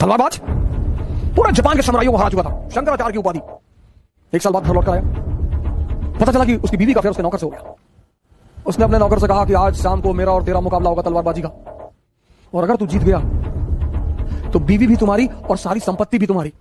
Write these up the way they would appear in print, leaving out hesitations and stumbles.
तलवारबाज पूरा जापान के साम्राज्यों को हरा चुका था, शंकराचार्य की उपाधि। 1 साल बाद घर लौट कर आया। पता चला कि उसकी बीवी का अफेयर उसके नौकर से हो गया। उसने अपने नौकर से कहा कि आज शाम को मेरा और तेरा मुकाबला होगा तलवारबाजी का, और अगर तू जीत गया तो बीवी भी तुम्हारी और सारी संपत्ति भी तुम्हारी।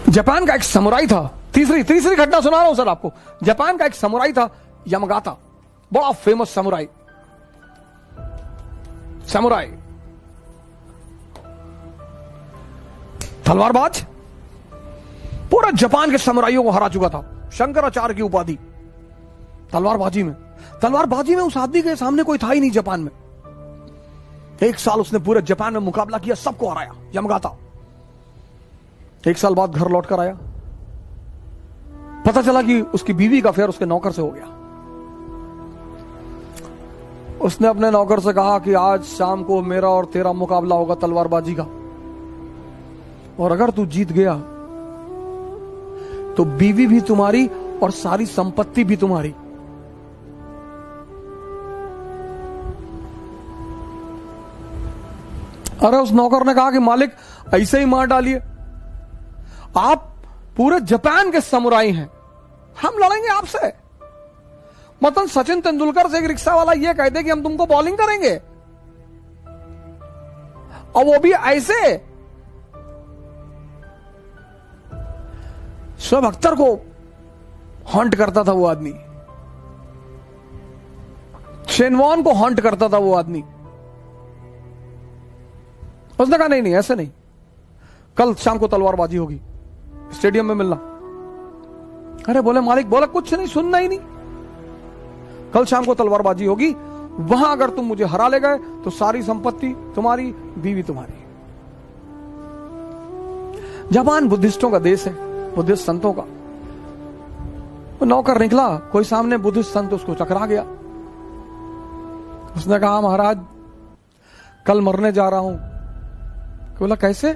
जापान का एक समुराई था, तीसरी घटना सुना रहा हूं सर आपको। जापान का एक समुराई था यमगाता, बड़ा फेमस समुराई। तलवारबाज पूरा जापान के समुराइयों को हरा चुका था, शंकराचार्य की उपाधि। तलवारबाजी में उस आदमी के सामने कोई था ही नहीं जापान में। 1 साल उसने पूरे जापान में मुकाबला किया, सबको हराया, यमगाता। 1 साल बाद घर लौट कर आया। पता चला कि उसकी बीवी का अफेयर उसके नौकर से हो गया। उसने अपने नौकर से कहा कि आज शाम को मेरा और तेरा मुकाबला होगा तलवारबाजी का, और अगर तू जीत गया तो बीवी भी तुम्हारी और सारी संपत्ति भी तुम्हारी। अरे उस नौकर ने कहा कि मालिक ऐसे ही मार डालिए, आप पूरे जापान के समुराई हैं, हम लड़ेंगे आपसे। मतलब सचिन तेंदुलकर से एक रिक्शा वाला ये कहते कि हम तुमको बॉलिंग करेंगे, और वो भी ऐसे। शोएब अख्तर को हॉन्ट करता था वो आदमी, शेन वॉर्न को हॉन्ट करता था वो आदमी। उसने कहा नहीं ऐसे नहीं, कल शाम को तलवारबाजी होगी, स्टेडियम में मिलना। अरे बोले मालिक, बोला कुछ नहीं, सुनना ही नहीं। कल शाम को तलवारबाजी होगी, वहां अगर तुम मुझे हरा ले गए तो सारी संपत्ति तुम्हारी, बीवी तुम्हारी। जापान बुद्धिस्टों का देश है, बुद्धिस्ट संतों का। वो नौकर निकला, कोई सामने बुद्धिस्ट संत उसको टकरा गया। उसने कहा महाराज कल मरने जा रहा हूं। बोला कैसे?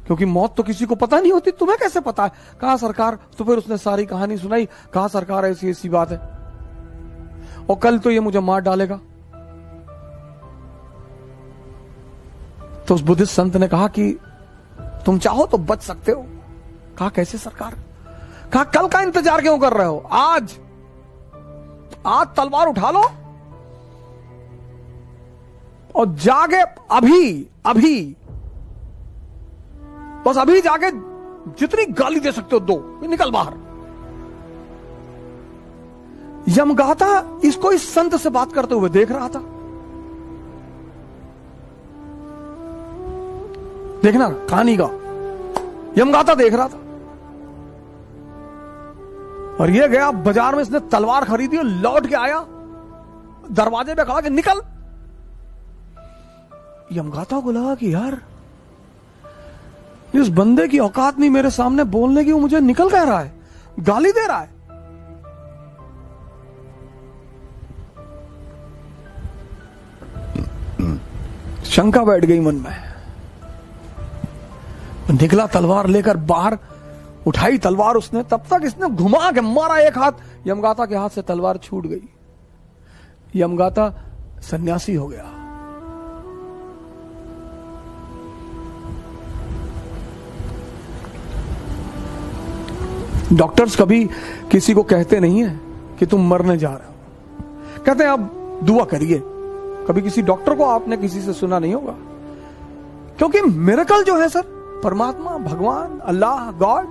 क्योंकि मौत तो किसी को पता नहीं होती, तुम्हें कैसे पता है? कहा सरकार। तो फिर उसने सारी कहानी सुनाई। कहा सरकार ऐसी ऐसी बात है, और कल तो ये मुझे मार डालेगा। तो उस बुद्धिस्ट संत ने कहा कि तुम चाहो तो बच सकते हो। कहा कैसे सरकार? कहा कल का इंतजार क्यों कर रहे हो, आज तलवार उठा लो और जाके अभी बस अभी जाके जितनी गाली दे सकते हो दो, निकल बाहर। यमगाता इसको इस संत से बात करते हुए देख रहा था। देखना कहानी का, यमगाता देख रहा था। और ये गया बाजार में, इसने तलवार खरीदी और लौट के आया, दरवाजे पे खड़ा कि निकल। यमगाता को लगा कि यार इस बंदे की औकात नहीं मेरे सामने बोलने की, वो मुझे निकल कह रहा है, गाली दे रहा है। शंका बैठ गई मन में। निकला तलवार लेकर बाहर, उठाई तलवार उसने। तब तक इसने घुमा के मारा एक हाथ, यमगाता के हाथ से तलवार छूट गई। यमगाता सन्यासी हो गया। डॉक्टर्स कभी किसी को कहते नहीं है कि तुम मरने जा रहे हो, कहते हैं अब दुआ करिए। कभी किसी डॉक्टर को आपने किसी से सुना नहीं होगा, क्योंकि मिरेकल जो है सर, परमात्मा, भगवान, अल्लाह, गॉड,